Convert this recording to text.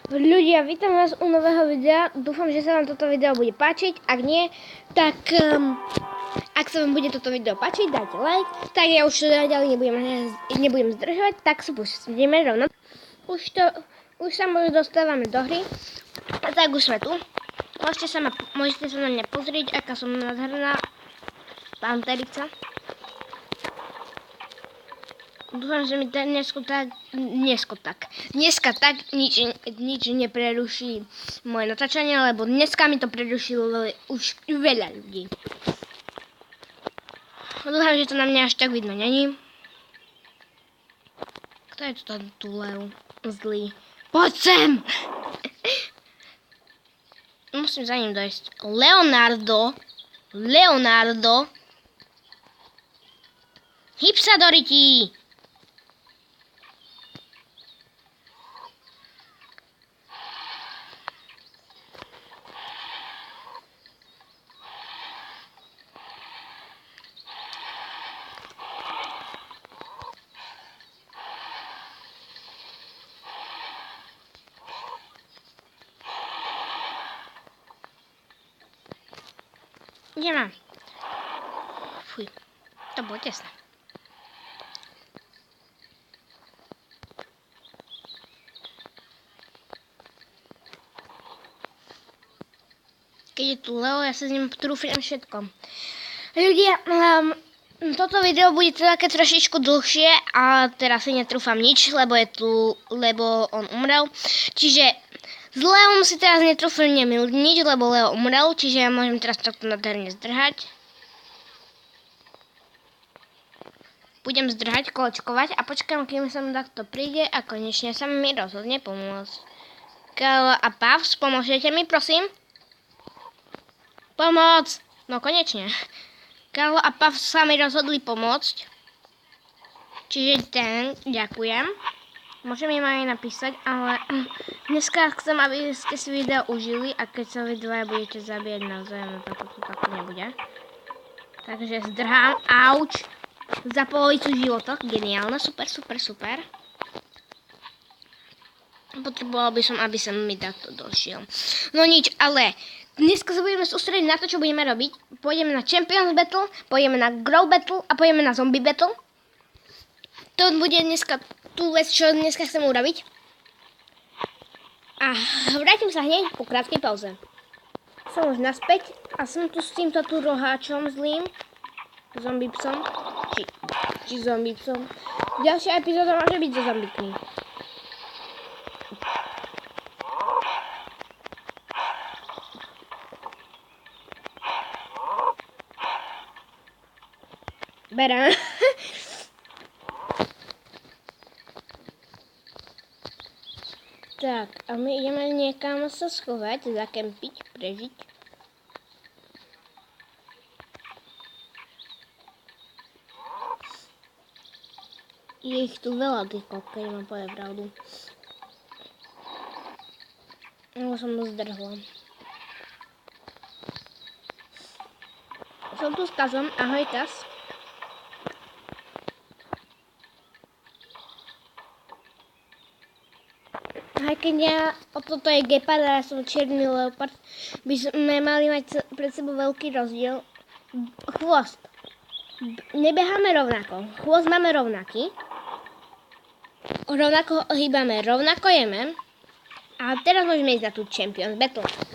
Ľudia, vítam vás u nového videa. Dúfam, že sa vám toto video bude páčiť. Ak nie, tak ak sa vám bude toto video páčiť, dajte like. Tak ja už ďalej nebudem zdržovať, tak sa pustíme rovno. Už sa možno dostávame do hry. Tak už sme tu. Môžete sa na mňa pozrieť, aká som nádherná panterica. Dúfam, že mi dneska tak nič nepreruší moje natáčanie, lebo dneska mi to prerušilo už veľa ľudí. Dúfam, že to na mňa až tak vidno není. Kto je to tu Leo? Zlý. Poď sem! Musím za ním dojsť. Leonardo. Hyb sa do rytí! Ideme. Fuj, to bolo tesné. Keď je tu Leo, ja sa s ním trúfim všetko. Ľudia, toto video bude také trošičku dlhšie a teraz si netrúfam nič, lebo on umrel. Čiže s Leom si teraz netrúfim nič, lebo Leo umrel, čiže ja môžem teraz takto nádherne zdrhať. Budem zdrhať, kolečkovať a počkám, kým sa mi takto príde a konečne sa mi rozhodne pomôcť. Kalo a Pavs, pomôžete mi, prosím? Pomoc! No konečne. Karlo a Pav sa mi rozhodli pomôcť. Čiže ďakujem. Môžem im aj napísať, ale dneska chcem, aby ste si video užili a keď sa vy dvaja budete zabíjať navzájom, tak to takto nebude. Takže zdrhám. Auč! Za polovicu života. Geniálne. Super. Potreboval by som, aby sa mi takto došiel. No nič, ale dneska sa budeme sústrediť na to, čo budeme robiť. Pôjdeme na Champions Battle, pôjdeme na Grow Battle a pôjdeme na Zombie Battle. To bude dneska tú vec, čo dneska chcem urobiť. A vrátim sa hneď po krátkej pauze. Som už naspäť a som tu s týmto tu roháčom zlým. Zombie psom. Či zombie psom. Ďalšia epizóda môže byť so zombikmi. Berám. Tak, a my ideme niekam sa schovať, zakempiť, prežiť. Je ich tu veľa, tých keď mám povedať pravdu. Lebo som to zdrhla. Som tu s Kazom. Ahoj, Kaz. Aj keď toto je gepard a ja som čierny leopard, by sme mali mať pred sebou veľký rozdiel. Chvost. Nebeháme rovnako. Chvost máme rovnaký. Rovnako hýbame, rovnako jeme. A teraz môžeme ísť na tú Champions Battle.